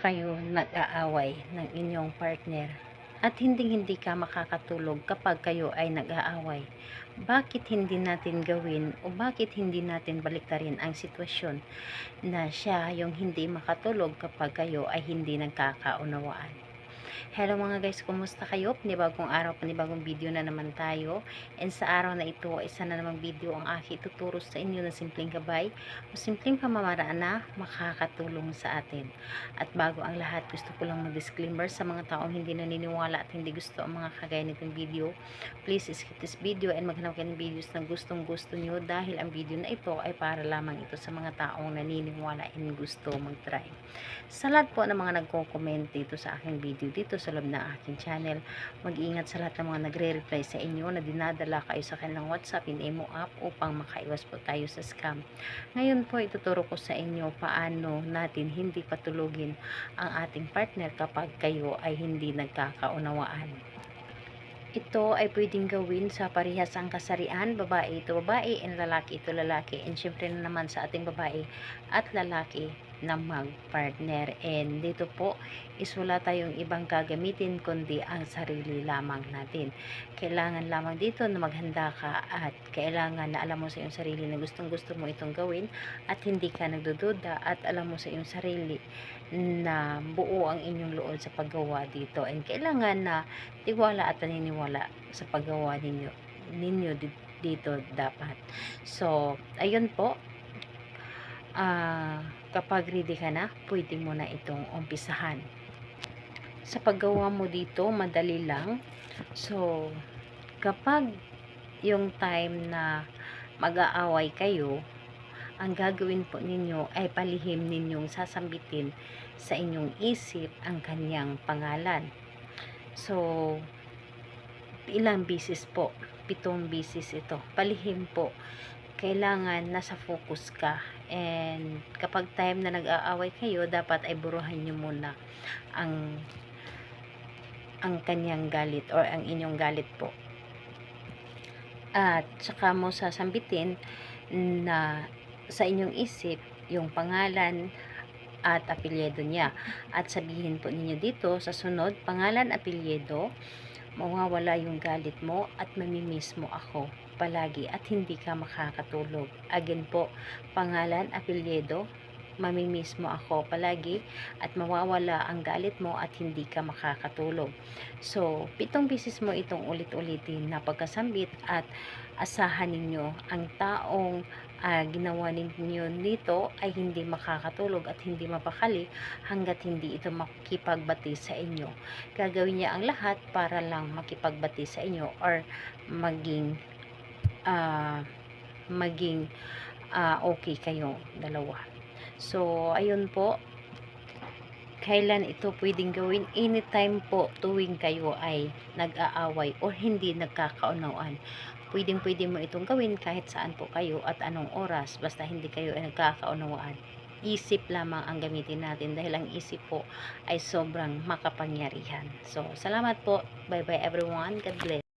kayo nag-aaway ng inyong partner at hindi ka makakatulog kapag kayo ay nag-aaway? Bakit hindi natin gawin o bakit hindi natin baliktarin ang sitwasyon na siya yung hindi makatulog kapag kayo ay hindi nagkakaunawaan? Hello mga guys, kumusta kayo? Panibagong araw, panibagong video na naman tayo. And sa araw na ito, isa na namang video ang aking tuturo sa inyo na simpleng gabay o simpleng pamamaraan na makakatulong sa atin. At bago ang lahat, gusto ko lang mag-disclaimer sa mga taong hindi naniniwala at hindi gusto ang mga kagaya nitong video. Please skip this video and maghanap kayo ng videos na gustong gusto nyo dahil ang video na ito ay para lamang ito sa mga taong naniniwala and gusto mag-try. Sa lahat po ng mga nagko-comment dito sa aking video, dito sa loob ng aking channel, mag-iingat sa lahat ng mga nagre-reply sa inyo na dinadala kayo sa kanilang WhatsApp in Imo app upang makaiwas po tayo sa scam. Ngayon po, ituturo ko sa inyo paano natin hindi patulugin ang ating partner kapag kayo ay hindi nagkakaunawaan. Ito ay pwedeng gawin sa parehas ang kasarian, babae ito babae, and lalaki ito lalaki. And syempre na naman sa ating babae at lalaki na mag-partner. And dito po is wala tayong ibang gagamitin kundi ang sarili lamang natin. Kailangan lamang dito na maghanda ka at kailangan na alam mo sa iyong sarili na gustong gusto mo itong gawin at hindi ka nagdududa at alam mo sa iyong sarili na buo ang inyong loob sa paggawa dito. And kailangan na tiwala at paniniwala sa paggawa ninyo dito dapat. So, ayun po. Kapag ready ka na, pwede mo na itong umpisahan. Sa paggawa mo dito, madali lang. So, kapag yung time na mag-aaway kayo, ang gagawin po ninyo ay palihim ninyong sasambitin sa inyong isip ang kanyang pangalan. So, ilang bisis po? 7 bisis ito. Palihim po. Kailangan nasa focus ka. And kapag time na nag-aaway kayo, dapat ay buruhan nyo muna ang kanyang galit or ang inyong galit po. At saka mo sasambitin na sa inyong isip yung pangalan at apelyido niya. At sabihin po ninyo dito sa sunod, pangalan, apelyido, mawawala yung galit mo at mamimiss mo ako palagi at hindi ka makakatulog. Again po, pangalan, apelyido, mamimiss mo ako palagi at mawawala ang galit mo at hindi ka makakatulog. So, 7 bisis mo itong ulit-ulitin na pagkasambit at asahan ninyo ang taong ginawa ninyo nito ay hindi makakatulog at hindi mapakali hanggat hindi ito makipagbati sa inyo. Gagawin niya ang lahat para lang makipagbati sa inyo or maging okay kayong dalawa. So, ayun po. Kailan ito pwedeng gawin? Anytime po tuwing kayo ay nag-aaway or hindi nagkakaunawaan. Pwede mo itong gawin kahit saan po kayo at anong oras basta hindi kayo ay nagkakaunawaan. Isip lamang ang gamitin natin dahil ang isip po ay sobrang makapangyarihan. So, salamat po. Bye-bye everyone. God bless.